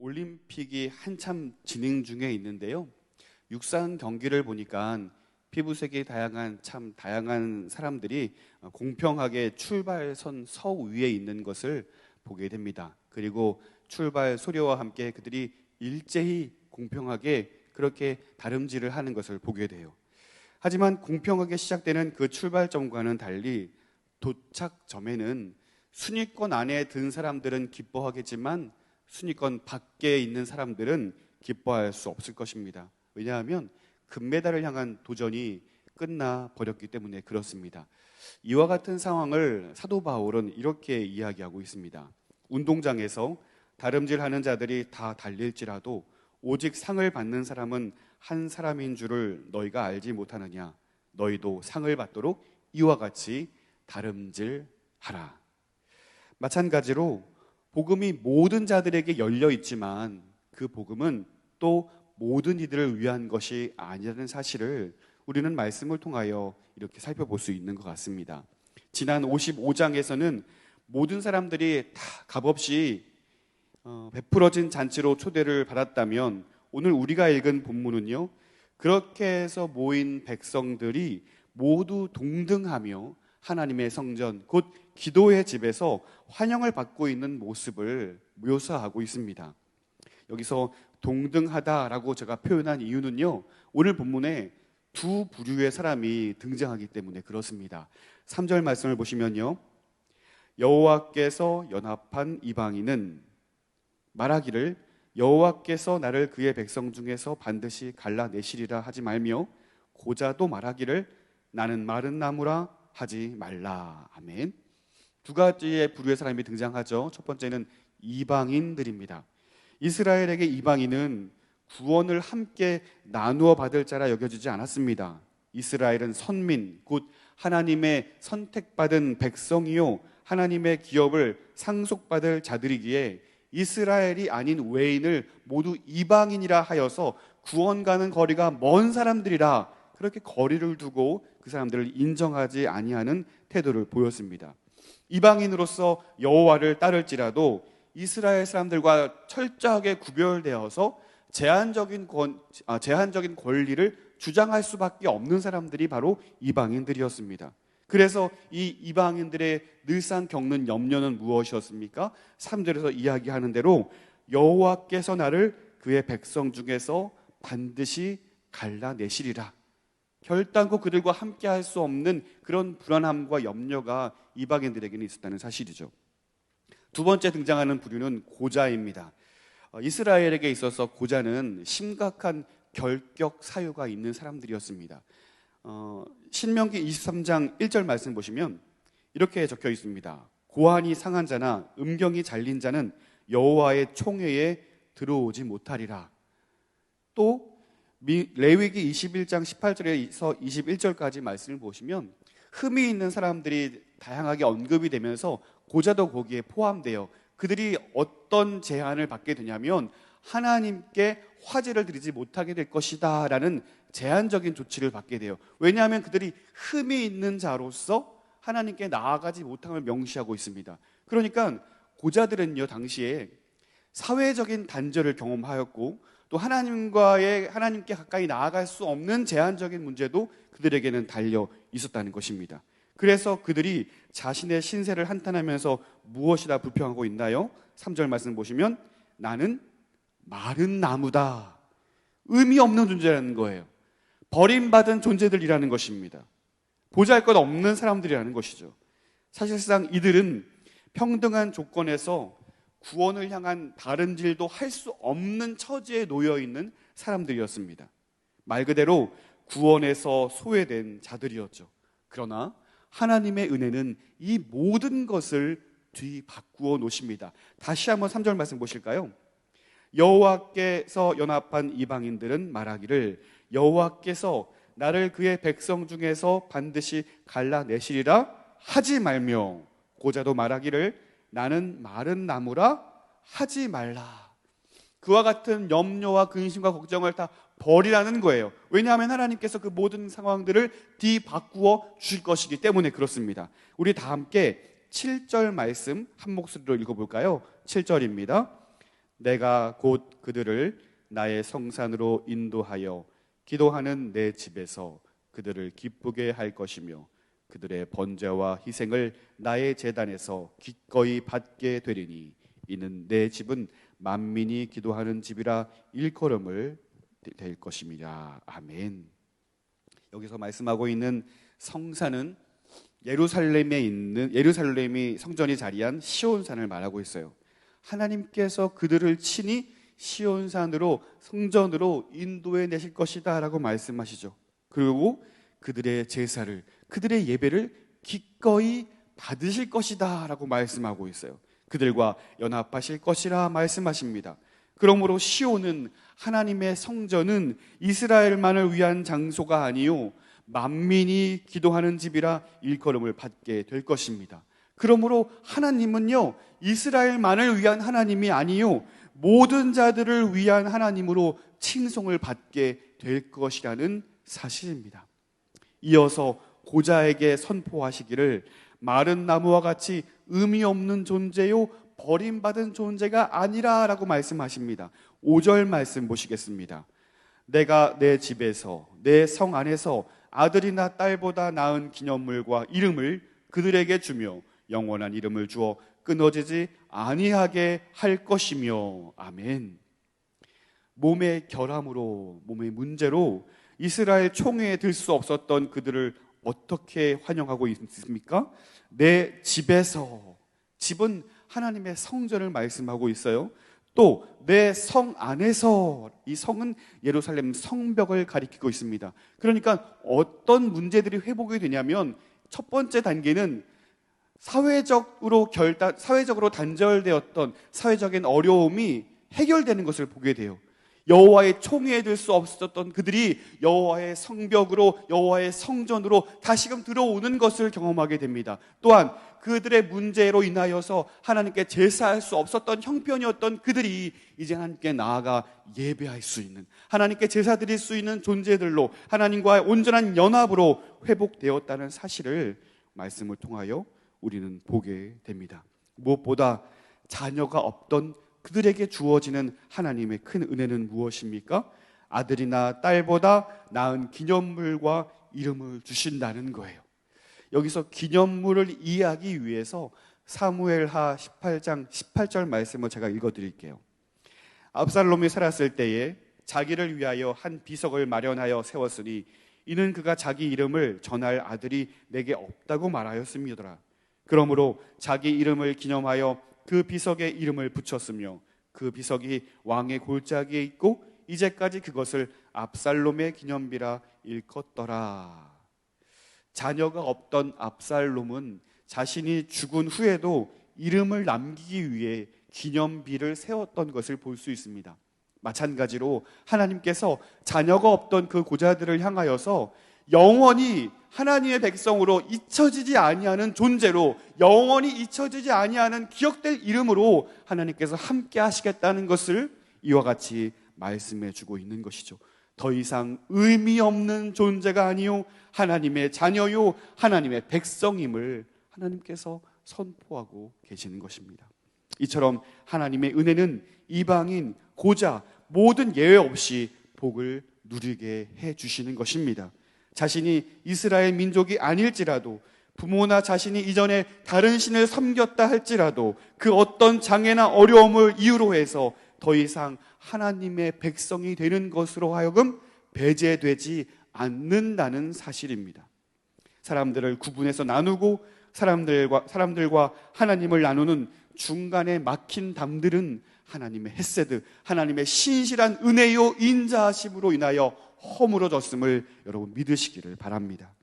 올림픽이 한참 진행 중에 있는데요. 육상 경기를 보니까 피부색이 다양한 사람들이 공평하게 출발선 서 위에 있는 것을 보게 됩니다. 그리고 출발 소리와 함께 그들이 일제히 공평하게 그렇게 다름질을 하는 것을 보게 돼요. 하지만 공평하게 시작되는 그 출발점과는 달리 도착점에는 순위권 안에 든 사람들은 기뻐하겠지만 순위권 밖에 있는 사람들은 기뻐할 수 없을 것입니다. 왜냐하면 금메달을 향한 도전이 끝나 버렸기 때문에 그렇습니다. 이와 같은 상황을 사도 바울은 이렇게 이야기하고 있습니다. 운동장에서 다름질하는 자들이 다 달릴지라도 오직 상을 받는 사람은 한 사람인 줄을 너희가 알지 못하느냐. 너희도 상을 받도록 이와 같이 다름질하라. 마찬가지로 복음이 모든 자들에게 열려 있지만 그 복음은 또 모든 이들을 위한 것이 아니라는 사실을 우리는 말씀을 통하여 이렇게 살펴볼 수 있는 것 같습니다. 지난 55장에서는 모든 사람들이 다 값없이 베풀어진 잔치로 초대를 받았다면 오늘 우리가 읽은 본문은요, 그렇게 해서 모인 백성들이 모두 동등하며 하나님의 성전, 곧 기도의 집에서 환영을 받고 있는 모습을 묘사하고 있습니다. 여기서 동등하다라고 제가 표현한 이유는요, 오늘 본문에 두 부류의 사람이 등장하기 때문에 그렇습니다. 3절 말씀을 보시면요, 여호와께서 연합한 이방인은 말하기를 여호와께서 나를 그의 백성 중에서 반드시 갈라내시리라 하지 말며, 고자도 말하기를 나는 마른 나무라 하지 말라. 아멘. 두 가지의 부류의 사람이 등장하죠. 첫 번째는 이방인들입니다. 이스라엘에게 이방인은 구원을 함께 나누어 받을 자라 여겨지지 않았습니다. 이스라엘은 선민, 곧 하나님의 선택받은 백성이요 하나님의 기업을 상속받을 자들이기에 이스라엘이 아닌 외인을 모두 이방인이라 하여서 구원가는 거리가 먼 사람들이라 그렇게 거리를 두고 그 사람들을 인정하지 아니하는 태도를 보였습니다. 이방인으로서 여호와를 따를지라도 이스라엘 사람들과 철저하게 구별되어서 제한적인 권리를 주장할 수밖에 없는 사람들이 바로 이방인들이었습니다. 그래서 이 이방인들의 늘상 겪는 염려는 무엇이었습니까? 3절에서 이야기하는 대로 여호와께서 나를 그의 백성 중에서 반드시 갈라내시리라. 결단코 그들과 함께 할 수 없는 그런 불안함과 염려가 이방인들에게는 있었다는 사실이죠. 두 번째 등장하는 부류는 고자입니다. 이스라엘에게 있어서 고자는 심각한 결격 사유가 있는 사람들이었습니다. 신명기 23장 1절 말씀 보시면 이렇게 적혀 있습니다. 고환이 상한 자나 음경이 잘린 자는 여호와의 총회에 들어오지 못하리라. 또 레위기 21장 18절에서 21절까지 말씀을 보시면 흠이 있는 사람들이 다양하게 언급이 되면서 고자도 거기에 포함되어 그들이 어떤 제한을 받게 되냐면 하나님께 화제를 드리지 못하게 될 것이다 라는 제한적인 조치를 받게 돼요. 왜냐하면 그들이 흠이 있는 자로서 하나님께 나아가지 못함을 명시하고 있습니다. 그러니까 고자들은요, 당시에 사회적인 단절을 경험하였고 또 하나님께 가까이 나아갈 수 없는 제한적인 문제도 그들에게는 달려 있었다는 것입니다. 그래서 그들이 자신의 신세를 한탄하면서 무엇이라 불평하고 있나요? 3절 말씀 보시면 나는 마른 나무다. 의미 없는 존재라는 거예요. 버림받은 존재들이라는 것입니다. 보잘것없는 사람들이라는 것이죠. 사실상 이들은 평등한 조건에서 구원을 향한 다름질도 할 수 없는 처지에 놓여 있는 사람들이었습니다. 말 그대로 구원에서 소외된 자들이었죠. 그러나 하나님의 은혜는 이 모든 것을 뒤바꾸어 놓으십니다. 다시 한번 3절 말씀 보실까요? 여호와께서 연합한 이방인들은 말하기를 여호와께서 나를 그의 백성 중에서 반드시 갈라내시리라 하지 말며, 고자도 말하기를 나는 마른 나무라 하지 말라. 그와 같은 염려와 근심과 걱정을 다 버리라는 거예요. 왜냐하면 하나님께서 그 모든 상황들을 뒤바꾸어 주실 것이기 때문에 그렇습니다. 우리 다 함께 7절 말씀 한 목소리로 읽어볼까요? 7절입니다. 내가 곧 그들을 나의 성산으로 인도하여 기도하는 내 집에서 그들을 기쁘게 할 것이며 그들의 번제와 희생을 나의 제단에서 기꺼이 받게 되리니 이는 내 집은 만민이 기도하는 집이라 일컬음을 될 것임이라. 아멘. 여기서 말씀하고 있는 성산은 예루살렘이 성전이 자리한 시온산을 말하고 있어요. 하나님께서 그들을 친히 시온산으로 성전으로 인도해 내실 것이다 라고 말씀하시죠. 그리고 그들의 제사를, 그들의 예배를 기꺼이 받으실 것이다 라고 말씀하고 있어요. 그들과 연합하실 것이라 말씀하십니다. 그러므로 시온은, 하나님의 성전은 이스라엘만을 위한 장소가 아니요 만민이 기도하는 집이라 일컬음을 받게 될 것입니다. 그러므로 하나님은요, 이스라엘만을 위한 하나님이 아니요 모든 자들을 위한 하나님으로 칭송을 받게 될 것이라는 사실입니다. 이어서 고자에게 선포하시기를 마른 나무와 같이 의미 없는 존재요 버림받은 존재가 아니라 라고 말씀하십니다. 5절 말씀 보시겠습니다. 내가 내 집에서 내 성 안에서 아들이나 딸보다 나은 기념물과 이름을 그들에게 주며 영원한 이름을 주어 끊어지지 아니하게 할 것이며. 아멘. 몸의 결함으로, 몸의 문제로 이스라엘 총회에 들 수 없었던 그들을 어떻게 환영하고 있습니까? 내 집에서, 집은 하나님의 성전을 말씀하고 있어요. 또 내 성 안에서, 이 성은 예루살렘 성벽을 가리키고 있습니다. 그러니까 어떤 문제들이 회복이 되냐면 첫 번째 단계는 사회적으로 단절되었던 사회적인 어려움이 해결되는 것을 보게 돼요. 여호와의 총회에 들 수 없었던 그들이 여호와의 성벽으로, 여호와의 성전으로 다시금 들어오는 것을 경험하게 됩니다. 또한 그들의 문제로 인하여서 하나님께 제사할 수 없었던 형편이었던 그들이 이제 하나님께 나아가 예배할 수 있는, 하나님께 제사 드릴 수 있는 존재들로 하나님과의 온전한 연합으로 회복되었다는 사실을 말씀을 통하여 우리는 보게 됩니다. 무엇보다 자녀가 없던 그들에게 주어지는 하나님의 큰 은혜는 무엇입니까? 아들이나 딸보다 나은 기념물과 이름을 주신다는 거예요. 여기서 기념물을 이해하기 위해서 사무엘하 18장 18절 말씀을 제가 읽어드릴게요. 압살롬이 살았을 때에 자기를 위하여 한 비석을 마련하여 세웠으니 이는 그가 자기 이름을 전할 아들이 내게 없다고 말하였음이더라. 그러므로 자기 이름을 기념하여 그 비석에 이름을 붙였으며 그 비석이 왕의 골짜기에 있고 이제까지 그것을 압살롬의 기념비라 일컫더라. 자녀가 없던 압살롬은 자신이 죽은 후에도 이름을 남기기 위해 기념비를 세웠던 것을 볼 수 있습니다. 마찬가지로 하나님께서 자녀가 없던 그 고자들을 향하여서 영원히 하나님의 백성으로 잊혀지지 아니하는 존재로, 영원히 잊혀지지 아니하는 기억될 이름으로 하나님께서 함께 하시겠다는 것을 이와 같이 말씀해 주고 있는 것이죠. 더 이상 의미 없는 존재가 아니요 하나님의 자녀요 하나님의 백성임을 하나님께서 선포하고 계시는 것입니다. 이처럼 하나님의 은혜는 이방인, 고자 모든 예외 없이 복을 누리게 해주시는 것입니다. 자신이 이스라엘 민족이 아닐지라도, 부모나 자신이 이전에 다른 신을 섬겼다 할지라도 그 어떤 장애나 어려움을 이유로 해서 더 이상 하나님의 백성이 되는 것으로 하여금 배제되지 않는다는 사실입니다. 사람들을 구분해서 나누고 사람들과 하나님을 나누는 중간에 막힌 담들은 하나님의 헤세드, 하나님의 신실한 은혜요 인자하심으로 인하여 허물어졌음을 여러분 믿으시기를 바랍니다.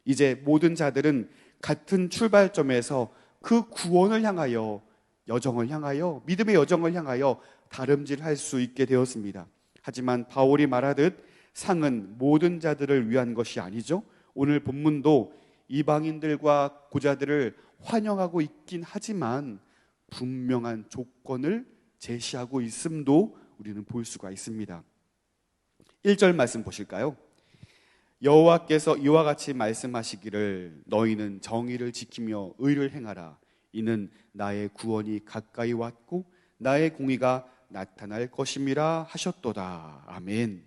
이제 모든 자들은 같은 출발점에서 그 구원을 향하여, 여정을 향하여, 믿음의 여정을 향하여 다름질할 수 있게 되었습니다. 하지만 바울이 말하듯 상은 모든 자들을 위한 것이 아니죠. 오늘 본문도 이방인들과 고자들을 환영하고 있긴 하지만 분명한 조건을 제시하고 있음도 우리는 볼 수가 있습니다. 1절 말씀 보실까요? 여호와께서 이와 같이 말씀하시기를 너희는 정의를 지키며 의를 행하라. 이는 나의 구원이 가까이 왔고 나의 공의가 나타날 것임이라 하셨도다. 아멘.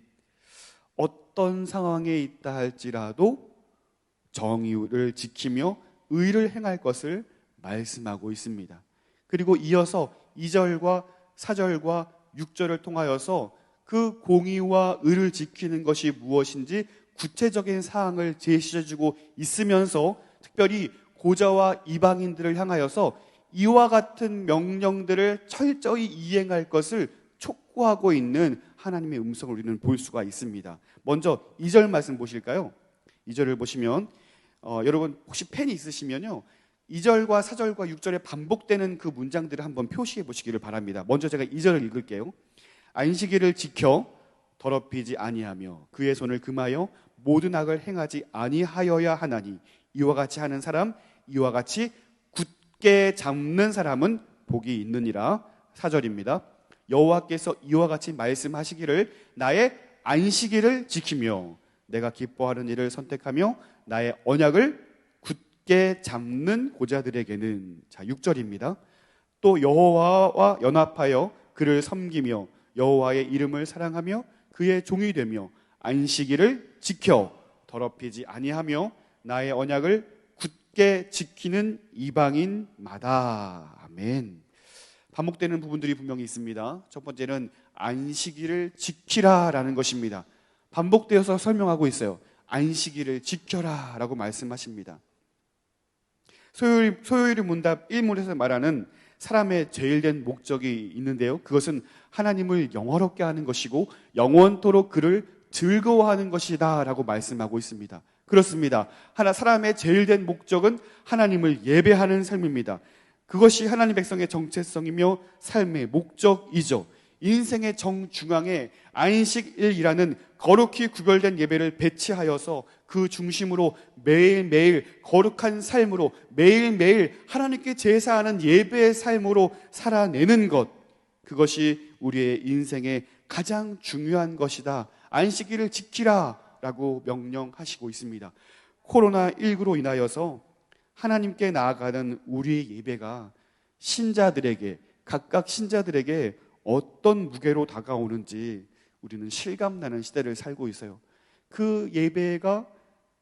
어떤 상황에 있다 할지라도 정의를 지키며 의를 행할 것을 말씀하고 있습니다. 그리고 이어서 2절과 4절과 6절을 통하여서 그 공의와 의를 지키는 것이 무엇인지 구체적인 사항을 제시해주고 있으면서 특별히 고자와 이방인들을 향하여서 이와 같은 명령들을 철저히 이행할 것을 촉구하고 있는 하나님의 음성을 우리는 볼 수가 있습니다. 먼저 2절 말씀 보실까요? 2절을 보시면 여러분 혹시 펜이 있으시면요 2절과 4절과 6절에 반복되는 그 문장들을 한번 표시해 보시기를 바랍니다. 먼저 제가 2절을 읽을게요. 안식일을 지켜 더럽히지 아니하며 그의 손을 금하여 모든 악을 행하지 아니하여야 하나니 이와 같이 하는 사람 이와 같이 굳게 잡는 사람은 복이 있느니라. 4절입니다. 여호와께서 이와 같이 말씀하시기를 나의 안식일을 지키며 내가 기뻐하는 일을 선택하며 나의 언약을 굳게 잡는 고자들에게는, 자 6절입니다. 또 여호와와 연합하여 그를 섬기며 여호와의 이름을 사랑하며 그의 종이 되며 안식일을 지켜 더럽히지 아니하며 나의 언약을 굳게 지키는 이방인마다. 아멘. 반복되는 부분들이 분명히 있습니다. 첫 번째는 안식일을 지키라라는 것입니다. 반복되어서 설명하고 있어요. 안식일을 지켜라 라고 말씀하십니다. 소요일의 문답 1문에서 말하는 사람의 제일된 목적이 있는데요, 그것은 하나님을 영화롭게 하는 것이고 영원토록 그를 즐거워하는 것이다 라고 말씀하고 있습니다. 그렇습니다. 사람의 제일된 목적은 하나님을 예배하는 삶입니다. 그것이 하나님 백성의 정체성이며 삶의 목적이죠. 인생의 정중앙에 안식일이라는 거룩히 구별된 예배를 배치하여서 그 중심으로 매일매일 거룩한 삶으로 매일매일 하나님께 제사하는 예배의 삶으로 살아내는 것, 그것이 우리의 인생의 가장 중요한 것이다. 안식일을 지키라 라고 명령하시고 있습니다. 코로나19로 인하여서 하나님께 나아가는 우리의 예배가 신자들에게, 각각 신자들에게 어떤 무게로 다가오는지 우리는 실감나는 시대를 살고 있어요. 그 예배가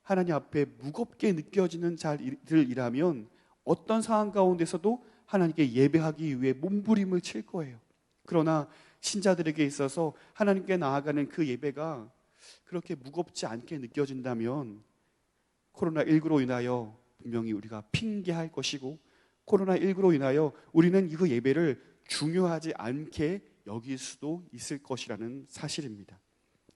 하나님 앞에 무겁게 느껴지는 자들이라면 어떤 상황 가운데서도 하나님께 예배하기 위해 몸부림을 칠 거예요. 그러나 신자들에게 있어서 하나님께 나아가는 그 예배가 그렇게 무겁지 않게 느껴진다면 코로나19로 인하여 분명히 우리가 핑계할 것이고 코로나19로 인하여 우리는 그 예배를 중요하지 않게 여길 수도 있을 것이라는 사실입니다.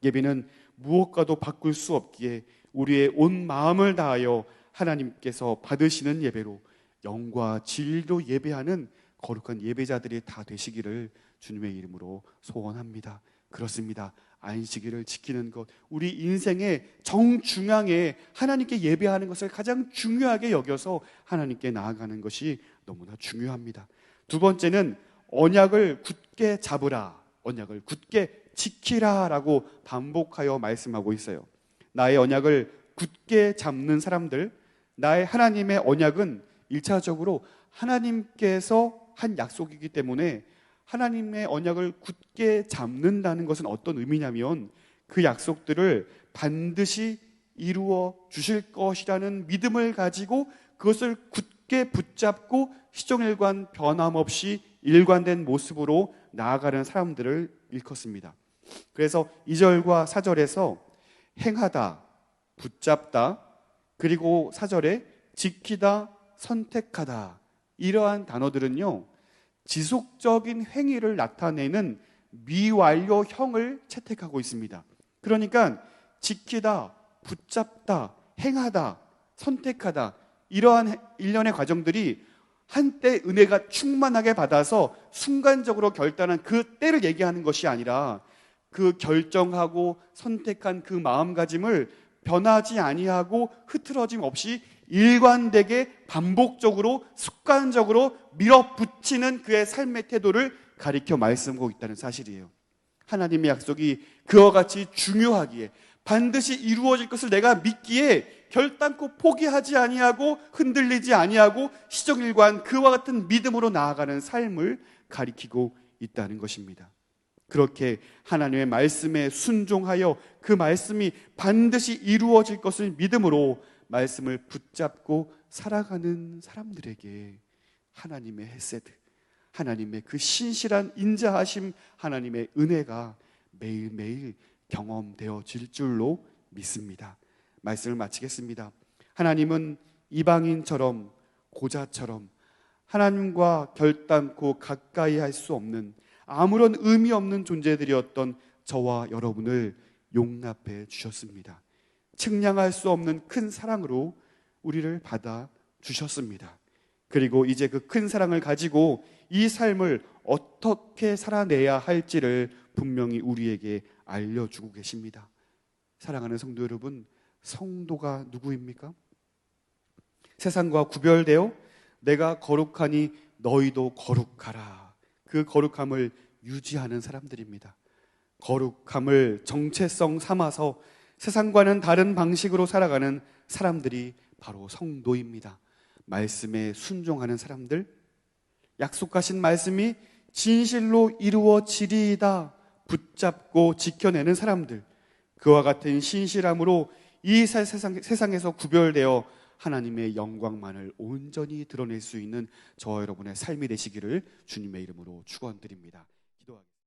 예배는 무엇과도 바꿀 수 없기에 우리의 온 마음을 다하여 하나님께서 받으시는 예배로 영과 진리로 예배하는 거룩한 예배자들이 다 되시기를 주님의 이름으로 소원합니다. 그렇습니다. 안식일을 지키는 것, 우리 인생의 정중앙에 하나님께 예배하는 것을 가장 중요하게 여겨서 하나님께 나아가는 것이 너무나 중요합니다. 두 번째는 언약을 굳게 잡으라, 언약을 굳게 지키라 라고 반복하여 말씀하고 있어요. 나의 언약을 굳게 잡는 사람들, 나의 하나님의 언약은 1차적으로 하나님께서 한 약속이기 때문에 하나님의 언약을 굳게 잡는다는 것은 어떤 의미냐면 그 약속들을 반드시 이루어 주실 것이라는 믿음을 가지고 그것을 굳게 붙잡고 시종일관 변함없이 일관된 모습으로 나아가는 사람들을 일컫습니다. 그래서 2절과 4절에서 행하다, 붙잡다, 그리고 4절에 지키다, 선택하다, 이러한 단어들은요 지속적인 행위를 나타내는 미완료형을 채택하고 있습니다. 그러니까 지키다, 붙잡다, 행하다, 선택하다, 이러한 일련의 과정들이 한때 은혜가 충만하게 받아서 순간적으로 결단한 그 때를 얘기하는 것이 아니라 그 결정하고 선택한 그 마음가짐을 변하지 아니하고 흐트러짐 없이 일관되게 반복적으로 습관적으로 밀어붙이는 그의 삶의 태도를 가리켜 말씀하고 있다는 사실이에요. 하나님의 약속이 그와 같이 중요하기에 반드시 이루어질 것을 내가 믿기에 결단코 포기하지 아니하고 흔들리지 아니하고 시종일관 그와 같은 믿음으로 나아가는 삶을 가리키고 있다는 것입니다. 그렇게 하나님의 말씀에 순종하여 그 말씀이 반드시 이루어질 것을 믿음으로 말씀을 붙잡고 살아가는 사람들에게 하나님의 헤세드, 하나님의 그 신실한 인자하심, 하나님의 은혜가 매일매일 경험되어질 줄로 믿습니다. 말씀을 마치겠습니다. 하나님은 이방인처럼, 고자처럼 하나님과 결단코 가까이 할 수 없는 아무런 의미 없는 존재들이었던 저와 여러분을 용납해 주셨습니다. 측량할 수 없는 큰 사랑으로 우리를 받아 주셨습니다. 그리고 이제 그 큰 사랑을 가지고 이 삶을 어떻게 살아내야 할지를 분명히 우리에게 알려주고 계십니다. 사랑하는 성도 여러분, 성도가 누구입니까? 세상과 구별되어 내가 거룩하니 너희도 거룩하라. 그 거룩함을 유지하는 사람들입니다. 거룩함을 정체성 삼아서 세상과는 다른 방식으로 살아가는 사람들이 바로 성도입니다. 말씀에 순종하는 사람들, 약속하신 말씀이 진실로 이루어지리이다 붙잡고 지켜내는 사람들, 그와 같은 신실함으로 이 세상에서 구별되어 하나님의 영광만을 온전히 드러낼 수 있는 저와 여러분의 삶이 되시기를 주님의 이름으로 축원드립니다.